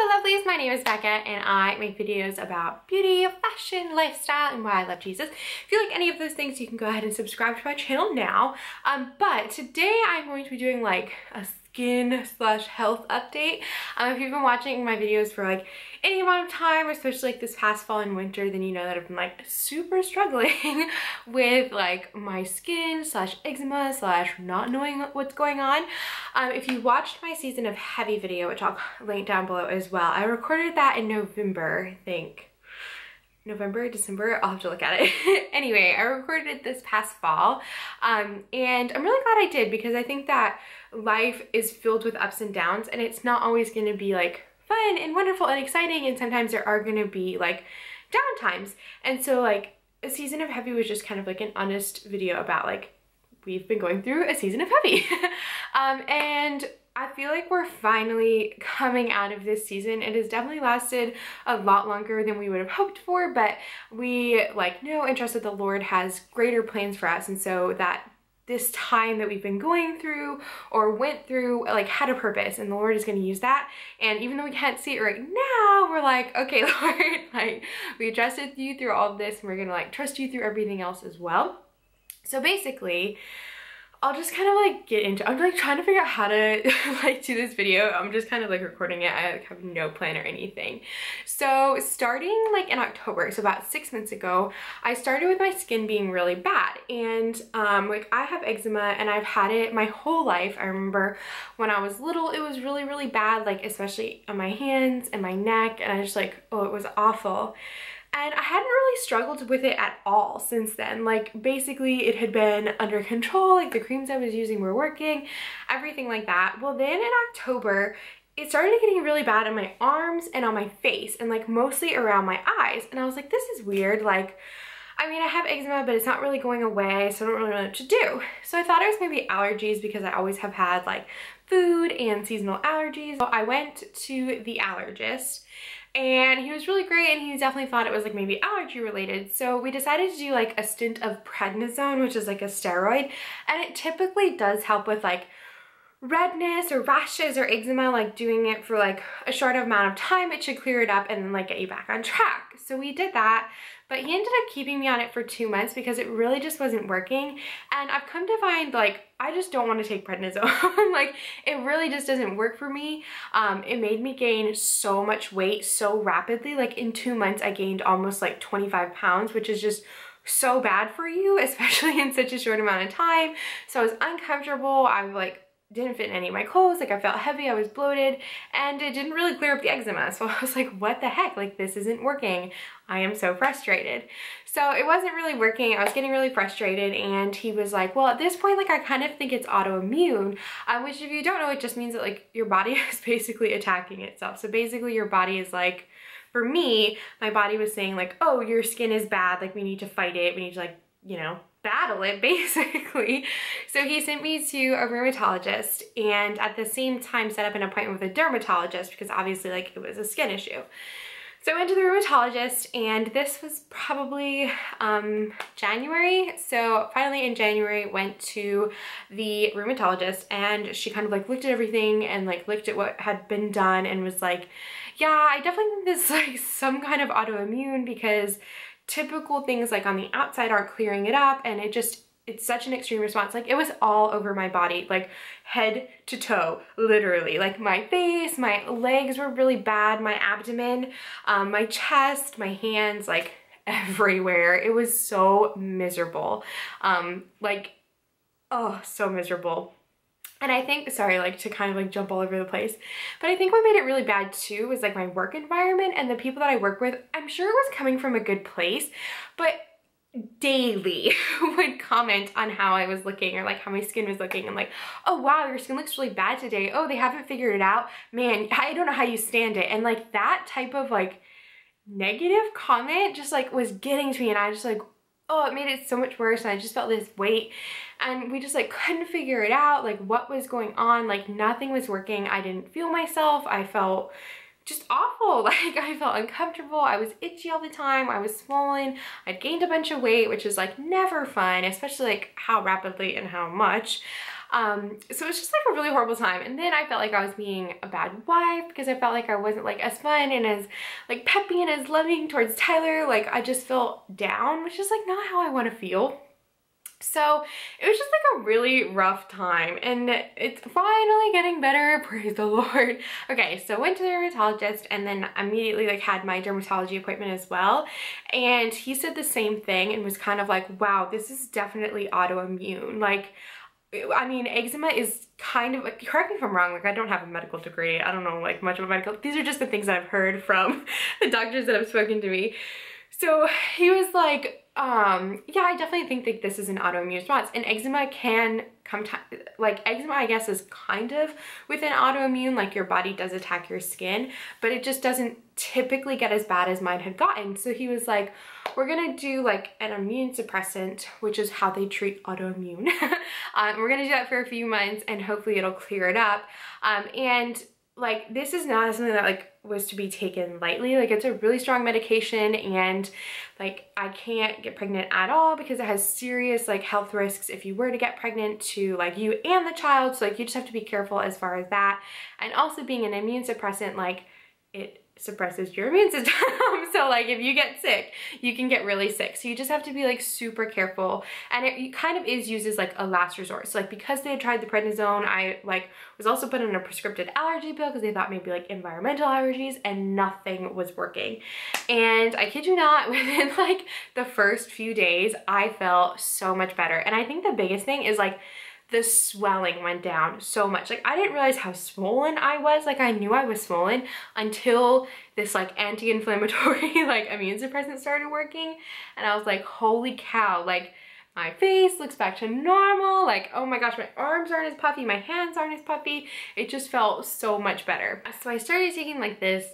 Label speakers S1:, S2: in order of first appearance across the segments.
S1: Hello lovelies, my name is Becca and I make videos about beauty, fashion, lifestyle, and why I love Jesus. If you like any of those things, you can go ahead and subscribe to my channel now. But today I'm going to be doing like a skin/health update. If you've been watching my videos for like any amount of time, especially like this past fall and winter, then you know that I've been like super struggling with like my skin/eczema/ not knowing what's going on. If you watched my season of heavy video, which I'll link down below as well, I recorded that in November, I think. November, December, I'll have to look at it. Anyway, I recorded it this past fall, and I'm really glad I did because I think that life is filled with ups and downs, and it's not always going to be like fun and wonderful and exciting, and sometimes there are going to be like down times. And so like a season of heavy was just kind of like an honest video about like we've been going through a season of heavy. And I feel like we're finally coming out of this season. It has definitely lasted a lot longer than we would have hoped for, but we like know and trust that the Lord has greater plans for us, and so that this time that we've been going through or went through like had a purpose, and the Lord is going to use that. And even though we can't see it right now, we're like, okay, Lord, like we trusted you through all of this, and we're gonna like trust you through everything else as well. So basically, I'll just kind of like get into, I'm like trying to figure out how to like do this video. I'm just kind of like recording it. I like have no plan or anything. So starting like in October, so about 6 months ago, I started with my skin being really bad. And like I have eczema and I've had it my whole life. I remember when I was little, it was really, really bad, like especially on my hands and my neck. And I just like, oh, it was awful. And I hadn't really struggled with it at all since then. Like basically it had been under control, like the creams I was using were working, everything like that. Well, then in October, it started getting really bad on my arms and on my face, and like mostly around my eyes. And I was like, this is weird. Like, I mean, I have eczema, but it's not really going away, so I don't really know what to do. So I thought it was maybe allergies because I always have had like food and seasonal allergies. So I went to the allergist, and he was really great, and he definitely thought it was like maybe allergy related. So we decided to do like a stint of prednisone, which is like a steroid, and it typically does help with like redness or rashes or eczema. Like doing it for like a short amount of time, it should clear it up and then like get you back on track. So we did that, but he ended up keeping me on it for 2 months because it really just wasn't working. And I've come to find like I just don't want to take prednisone. Like it really just doesn't work for me. It made me gain so much weight so rapidly. Like in 2 months I gained almost like 25 pounds, which is just so bad for you, especially in such a short amount of time. So I was uncomfortable. I like didn't fit in any of my clothes, like I felt heavy, I was bloated, and it didn't really clear up the eczema. So I was like, what the heck, like this isn't working. I am so frustrated. So it wasn't really working. I was getting really frustrated, and he was like, well, at this point, like I kind of think it's autoimmune, which if you don't know, it just means that like your body is basically attacking itself. So basically your body is like, for me, my body was saying like, oh, your skin is bad, like we need to fight it, we need to like, you know, battle it basically. So he sent me to a rheumatologist, and at the same time set up an appointment with a dermatologist because obviously like it was a skin issue. So I went to the rheumatologist, and this was probably January. So finally in January went to the rheumatologist, and she kind of like looked at everything and like looked at what had been done and was like, yeah, I definitely think this is like some kind of autoimmune because typical things like on the outside aren't clearing it up, and it's such an extreme response. Like it was all over my body, like head to toe, literally. Like my face, my legs were really bad, my abdomen, my chest, my hands, like everywhere. It was so miserable. Like, oh, so miserable. And I think, sorry, like to kind of like jump all over the place, but I think what made it really bad too was like my work environment and the people that I work with. I'm sure it was coming from a good place, but daily would comment on how I was looking or like how my skin was looking, and like, oh wow, your skin looks really bad today. Oh, they haven't figured it out. Man, I don't know how you stand it. And like that type of like negative comment just like was getting to me, and I just like, oh, it made it so much worse, and I just felt this weight, and we just like couldn't figure it out, like what was going on. Like nothing was working. I didn't feel myself. I felt just awful. Like I felt uncomfortable. I was itchy all the time. I was swollen. I'd gained a bunch of weight, which is like never fun, especially like how rapidly and how much. So it was just like a really horrible time. And then I felt like I was being a bad wife because I felt like I wasn't like as fun and as like peppy and as loving towards Tyler. Like I just felt down, which is like not how I want to feel. So it was just like a really rough time, and it's finally getting better, praise the Lord. Okay, so went to the dermatologist and then immediately like had my dermatology appointment as well. And he said the same thing and was kind of like, wow, this is definitely autoimmune. Like, I mean, eczema is kind of, like, correct me if I'm wrong, like I don't have a medical degree. I don't know like much about medical. These are just the things that I've heard from the doctors that have spoken to me. So he was like, yeah, I definitely think that this is an autoimmune response, and eczema can come like eczema, I guess, is kind of within autoimmune, like your body does attack your skin, but it just doesn't typically get as bad as mine had gotten. So he was like, we're gonna do like an immune suppressant, which is how they treat autoimmune. We're gonna do that for a few months and hopefully it'll clear it up. And like, this is not something that like was to be taken lightly. Like, it's a really strong medication, and like I can't get pregnant at all because it has serious like health risks if you were to get pregnant to like you and the child. So like you just have to be careful as far as that. And also being an immune suppressant, like it suppresses your immune system. So like if you get sick, you can get really sick. So you just have to be like super careful. And it kind of is used as like a last resort. So like because they had tried the prednisone, I like was also put on a prescriptive allergy pill because they thought maybe like environmental allergies, and nothing was working. And I kid you not, within like the first few days, I felt so much better. And I think the biggest thing is like the swelling went down so much. Like I didn't realize how swollen I was. Like I knew I was swollen until this like anti-inflammatory like immune suppressant started working. And I was like, holy cow, like my face looks back to normal. Like, oh my gosh, my arms aren't as puffy, my hands aren't as puffy. It just felt so much better. So I started taking like this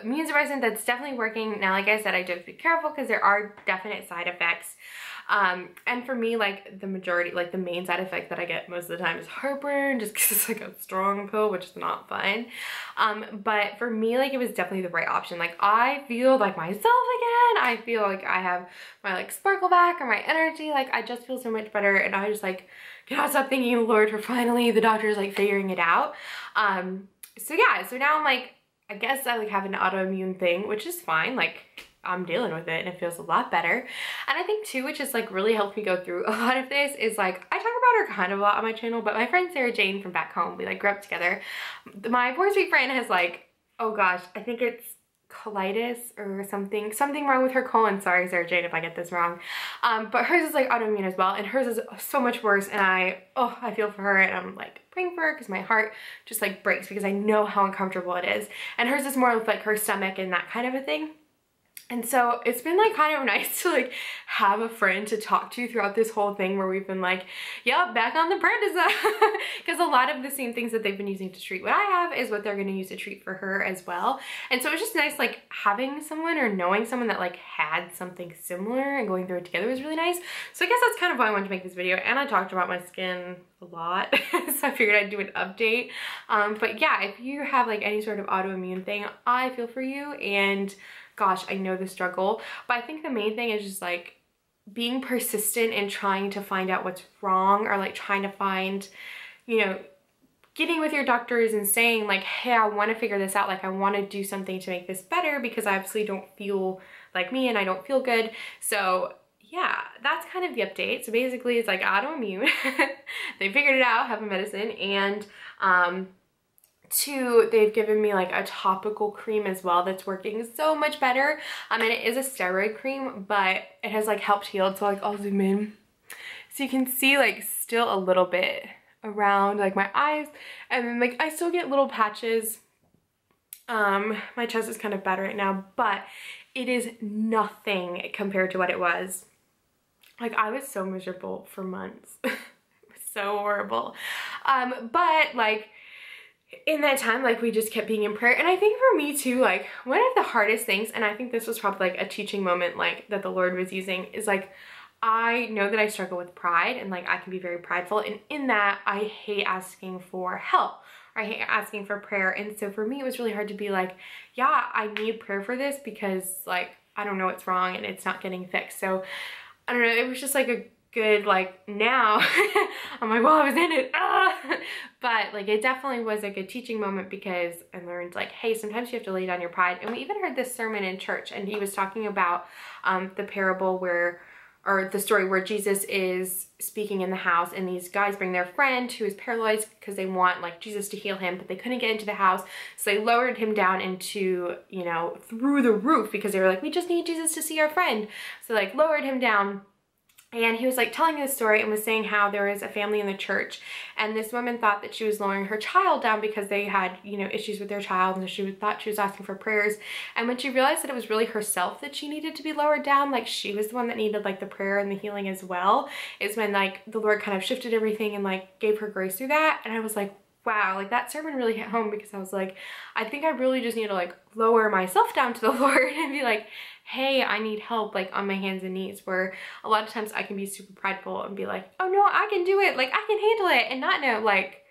S1: immune suppressant that's definitely working. Now, like I said, I do have to be careful because there are definite side effects. And for me, like the majority, like the main side effect that I get most of the time is heartburn, just because it's like a strong pill, which is not fun. But for me, like it was definitely the right option. Like I feel like myself again. I feel like I have my like sparkle back or my energy. Like I just feel so much better. And I just like cannot stop thanking the Lord for finally the doctors like figuring it out. So yeah, so now I'm like, I guess I like have an autoimmune thing, which is fine. Like I'm dealing with it and it feels a lot better. And I think too, which has like really helped me go through a lot of this, is like I talk about her kind of a lot on my channel, but my friend Sarah Jane from back home, we like grew up together. My poor sweet friend has like, oh gosh, I think it's colitis or something wrong with her colon. Sorry, Sarah Jane, if I get this wrong. But hers is like autoimmune as well, and hers is so much worse. And I feel for her, and I'm like praying for her because my heart just like breaks because I know how uncomfortable it is. And hers is more with like her stomach and that kind of a thing. And so it's been like kind of nice to like have a friend to talk to throughout this whole thing where we've been like, yep, back on the prednisone. Because a lot of the same things that they've been using to treat what I have is what they're going to use to treat for her as well. And so it's just nice like having someone or knowing someone that like had something similar and going through it together was really nice. So I guess that's kind of why I wanted to make this video. And I talked about my skin a lot, so I figured I'd do an update. But yeah, if you have like any sort of autoimmune thing, I feel for you. And gosh, I know the struggle, but I think the main thing is just like being persistent and trying to find out what's wrong, or like trying to find, you know, getting with your doctors and saying like, hey, I want to figure this out. Like I want to do something to make this better because I obviously don't feel like me and I don't feel good. So yeah, that's kind of the update. So basically it's like autoimmune. They figured it out, have a medicine, and two, they've given me like a topical cream as well that's working so much better. And it is a steroid cream, but it has like helped heal. So like I'll zoom in so you can see like still a little bit around like my eyes, and then like I still get little patches. My chest is kind of bad right now, but it is nothing compared to what it was. Like I was so miserable for months. It was so horrible. But like in that time, like we just kept being in prayer. And I think for me too, like one of the hardest things, and I think this was probably like a teaching moment like that the Lord was using, is like I know that I struggle with pride, and like I can be very prideful, and in that I hate asking for help, or I hate asking for prayer. And so for me it was really hard to be like, yeah, I need prayer for this because like I don't know what's wrong and it's not getting fixed. So I don't know, it was just like a good, like now I'm like, well, I was in it, but like it definitely was a good teaching moment because I learned like, hey, sometimes you have to lay down your pride. And we even heard this sermon in church, and he was talking about the parable where, or the story where Jesus is speaking in the house, and these guys bring their friend who is paralyzed because they want like Jesus to heal him, but they couldn't get into the house. So they lowered him down into, you know, through the roof because they were like, we just need Jesus to see our friend. So like lowered him down. And he was like telling this story and was saying how there was a family in the church, and this woman thought that she was lowering her child down because they had, you know, issues with their child, and she thought she was asking for prayers. And when she realized that it was really herself that she needed to be lowered down, like she was the one that needed like the prayer and the healing as well, is when like the Lord kind of shifted everything and like gave her grace through that. And I was like, wow, like that sermon really hit home, because I was like, I think I really just need to like lower myself down to the Lord and be like, hey, I need help, like on my hands and knees, where a lot of times I can be super prideful and be like, oh no, I can do it, like I can handle it, and not know, like,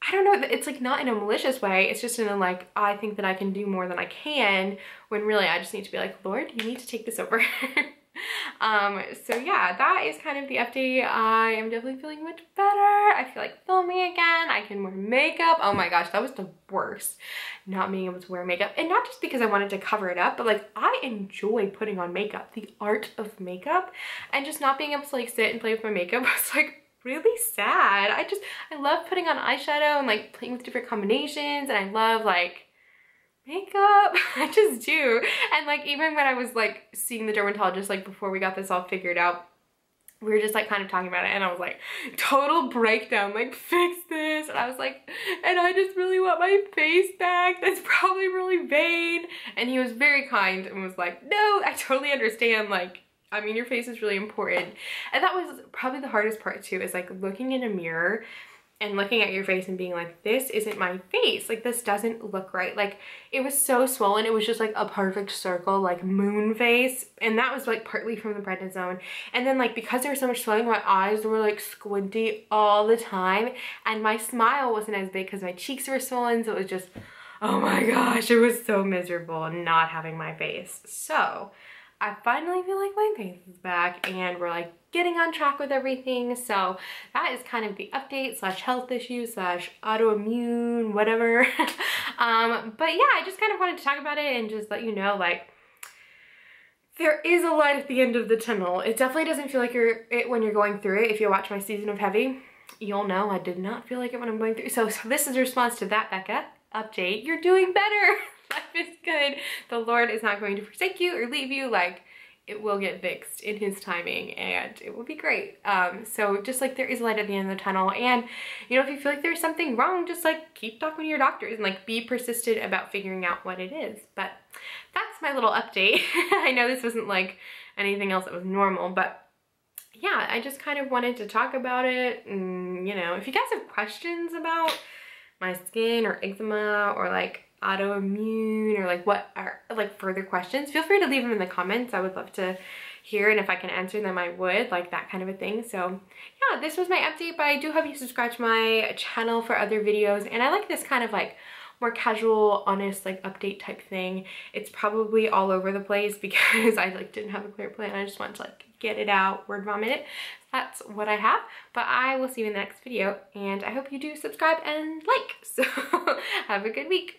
S1: I don't know, it's like not in a malicious way, it's just in a like, I think that I can do more than I can, when really I just need to be like, Lord, you need to take this over. So yeah, that is kind of the update. I am definitely feeling much better. I feel like filming again. I can wear makeup. Oh my gosh, that was the worst, not being able to wear makeup. And not just because I wanted to cover it up, but like I enjoy putting on makeup, the art of makeup, and just not being able to like sit and play with my makeup was like really sad. I love putting on eyeshadow and like playing with different combinations, and I love like makeup. I just do. And like even when I was like seeing the dermatologist, like before we got this all figured out, we were just like kind of talking about it, and I was like, total breakdown, like fix this. And I was like, and I just really want my face back, that's probably really vain. And he was very kind and was like, no, I totally understand, like I mean, your face is really important. And that was probably the hardest part too, is like looking in a mirror and looking at your face and being like, this isn't my face, like this doesn't look right. Like it was so swollen, it was just like a perfect circle, like moon face, and that was like partly from the prednisone. And then like because there was so much swelling, my eyes were like squinty all the time, and my smile wasn't as big because my cheeks were swollen, so it was just, oh my gosh, it was so miserable not having my face. So I finally feel like my face is back, and we're like getting on track with everything. So that is kind of the update slash health issue slash autoimmune, whatever. But yeah, I just kind of wanted to talk about it and just let you know, like, there is a light at the end of the tunnel. It definitely doesn't feel like when you're going through it. If you watch my season of Heavy, you'll know I did not feel like it when I'm going through. So this is a response to that, Becca. Update, you're doing better. Life is good. The Lord is not going to forsake you or leave you. Like, it will get fixed in his timing, and it will be great. So just like there is light at the end of the tunnel, and you know, if you feel like there's something wrong, just like keep talking to your doctors and like be persistent about figuring out what it is. But that's my little update. I know this wasn't like anything else that was normal, but yeah, I just kind of wanted to talk about it. And you know, if you guys have questions about my skin or eczema or like autoimmune or like what are like further questions, feel free to leave them in the comments. I would love to hear, and if I can answer them I would, like that kind of a thing. So yeah, this was my update, but I do hope you subscribe to my channel for other videos. And I like this kind of like more casual, honest, like update type thing. It's probably all over the place because I like didn't have a clear plan. I just wanted to like get it out, word vomit it. That's what I have, but I will see you in the next video, and I hope you do subscribe and like. So have a good week.